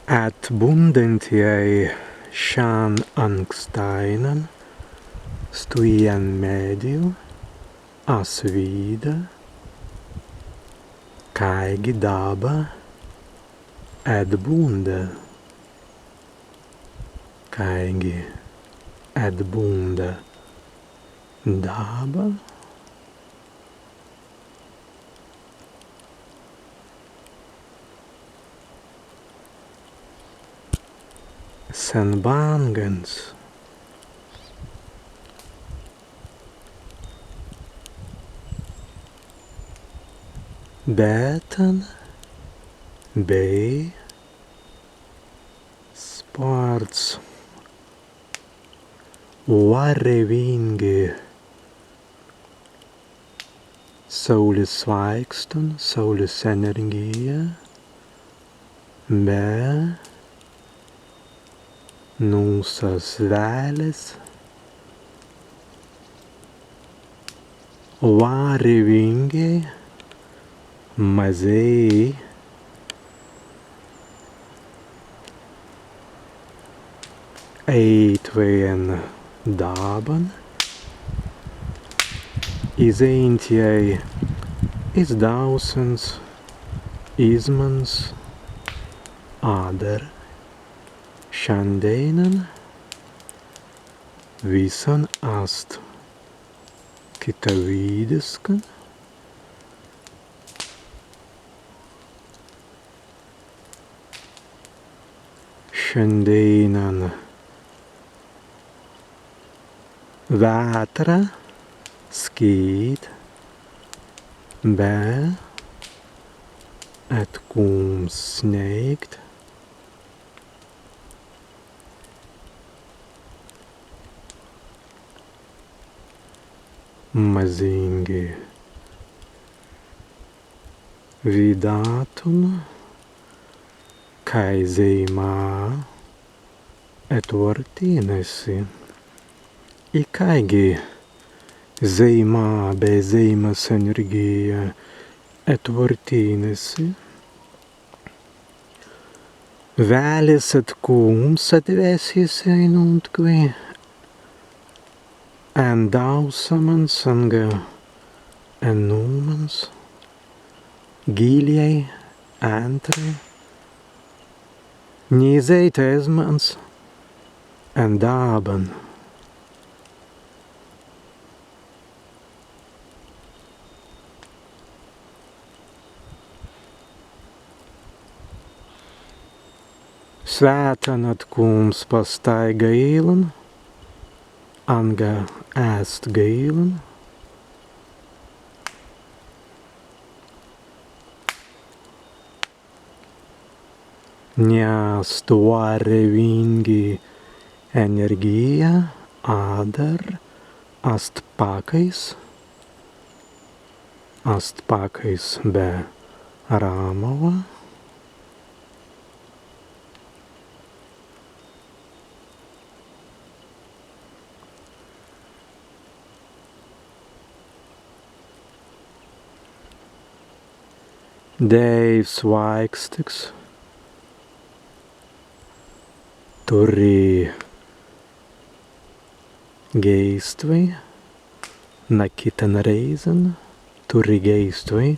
Atbundentiai šan Ankstāinan stojan medio asvīda, kaigi daba atbunda, kaigi atbunda daba. Senbāngans bētan bei sports varevingi saules svaigstun, saules energija, be nūsas vēles, varevingi mazēji eitvejen daban, izeintiai izdausens, izmans, ādar. Šandienan visan ast kita vīdiskan, šandienan vētra skīt, be atkums snēigt. Mazingi vidātun, kai zeimā etvortīnesi, ikaigi zeimā be zeimas enerģija etvortīnesi, vēles atkums atvēsiesai nuntkvi, en dausamans anga en numans, giļai entri, nīzeit ezmans en daban. Svētan atkums pastaiga īlan, anga ēst gīlan, ņāst varevingi enerģija, ādar, ast pakkajs be rāmava, Deivs vaikstiks, turi geistvi, nakitan reizan, turi geistvi,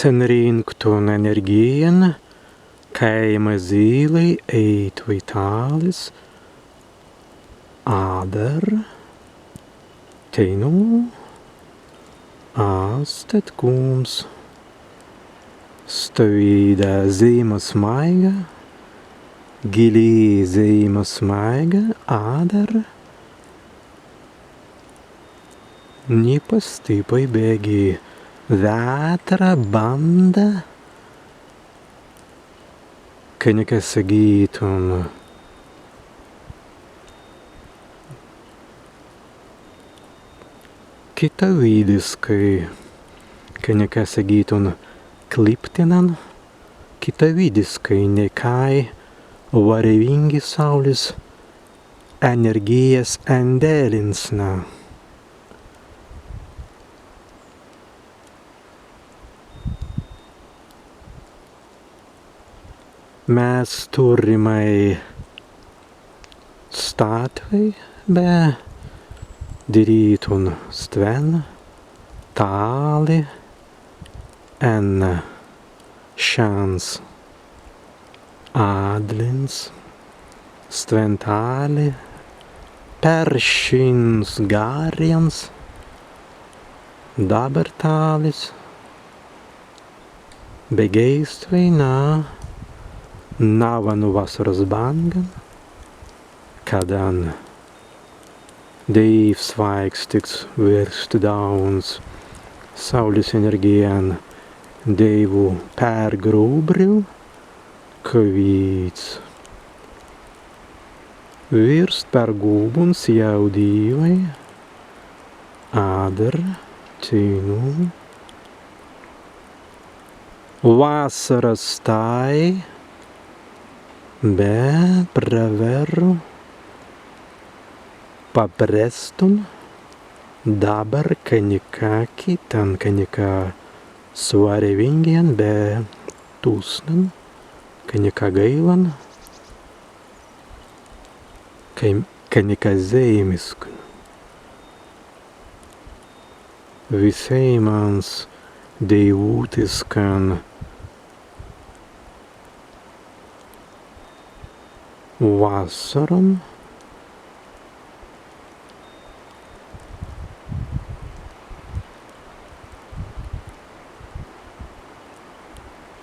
senrinktun energijan, kaima zīlei eit vitālis, ādar, teinu, āstet kums, stāvīdā zīma smaiga, gilī zīma smaiga, ādar, nipastipai bēgi, vētra banda, kaņakas gītun, kita vīdiskai, kaņakas gītun kliptinan, kitavidiskai nekai varevingi saulis energijas endelinsna. Mes turimai statvai be dirītun stven tāli en chans adlins stven tāli peršins gāriens dabartālis begeistveinā navanu vasaras bangan, kadan Dievs svaigs tiks virst dauns saules energijan Dievu pērgrūbriu, kavīts virst par gūbuns jau Dievai ādar cīnu. Vasaras stāj be praveru paprestun dabar kaņikā kitan kaņikā svarevingien be tusnan kaņikā gailan kaņikā zeimiskun. Visai mans dievūtiskan vasaram